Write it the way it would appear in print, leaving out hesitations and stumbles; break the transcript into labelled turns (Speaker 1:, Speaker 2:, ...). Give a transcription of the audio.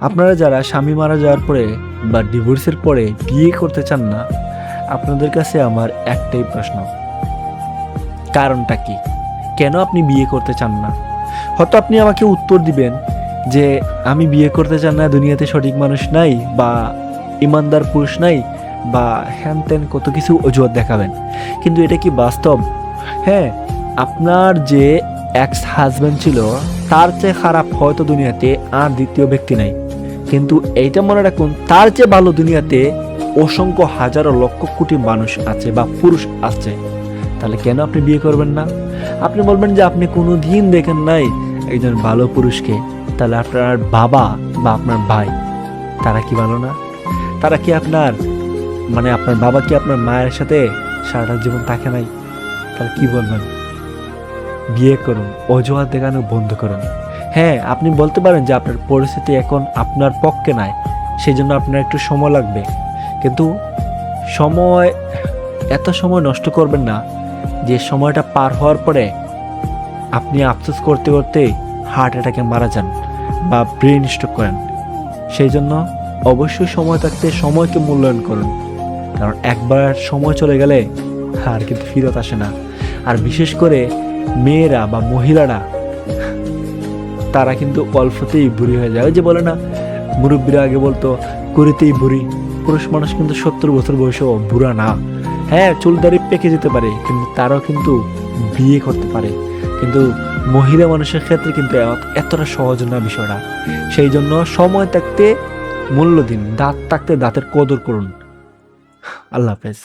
Speaker 1: আপনারা যারা স্বামী মারা যাওয়ার পরে বা ডিভোর্সের পরে বিয়ে করতে চান না, আপনাদের কাছে আমার একটাই প্রশ্ন, কারণটা কি? কেন আপনি বিয়ে করতে চান না? হয়তো আপনি আমাকে উত্তর দিবেন যে আমি বিয়ে করতে চান না, দুনিয়াতে সঠিক মানুষ নাই, বা ইমানদার পুরুষ নাই, বা হ্যান ত্যান কত কিছু অজুহাত দেখাবেন। কিন্তু এটা কি বাস্তব? হ্যাঁ, আপনার যে এক্স হাজব্যান্ড ছিল তার চেয়ে খারাপ হয়তো দুনিয়াতে আর দ্বিতীয় ব্যক্তি নাই, কিন্তু এইটা মনে রাখুন, তার চেয়ে ভালো দুনিয়াতে অসংখ্য হাজারো লক্ষ কোটি মানুষ আছে বা পুরুষ আছে। তাহলে কেন আপনি বিয়ে করবেন না? আপনি বলবেন যে আপনি কোনো দিন দেখেন নাই একজন ভালো পুরুষকে। তাহলে আপনার বাবা বা আপনার ভাই, তারা কি ভালো না? তারা কি আপনার আপনার বাবা কি আপনার মায়ের সাথে সারাটা জীবন থাকে নাই? তাহলে কি বলবেন? বিয়ে করুন, অজুহাত দেখানো বন্ধ করুন। হ্যাঁ, আপনি বলতে পারেন যে আপনার পরিস্থিতি এখন আপনার পক্ষে নাই, সেই জন্য আপনার একটু সময় লাগবে, কিন্তু সময়, এত সময় নষ্ট করবেন না যে সময়টা পার হওয়ার পরে আপনি আফসোস করতে করতে হার্ট অ্যাটাকে মারা যান বা ব্রেন স্ট্রোক করেন। সেই জন্য অবশ্যই সময় থাকতে সময়কে মূল্যায়ন করুন, কারণ একবার সময় চলে গেলে আর কিন্তু ফিরত আসে না। আর বিশেষ করে মেয়েরা বা মহিলারা, তারা কিন্তু অল্পতেই বুড়ি হয়ে যায়। ওই যে বলে না, মুরব্বীরা আগে বলতো কুড়িতেই বুড়ি। পুরুষ মানুষ কিন্তু 70 বছর বয়সেও বুড়া না। হ্যাঁ, চুল দাড়ি পেকে যেতে পারে, কিন্তু তারাও কিন্তু বিয়ে করতে পারে। কিন্তু মহিলা মানুষের ক্ষেত্রে কিন্তু এতটা সহজ না বিষয়টা। সেই জন্য সময় থাকতে মূল্য দিন, দাঁত থাকতে দাঁতের কদর করুন। আল্লাহ হাফেজ।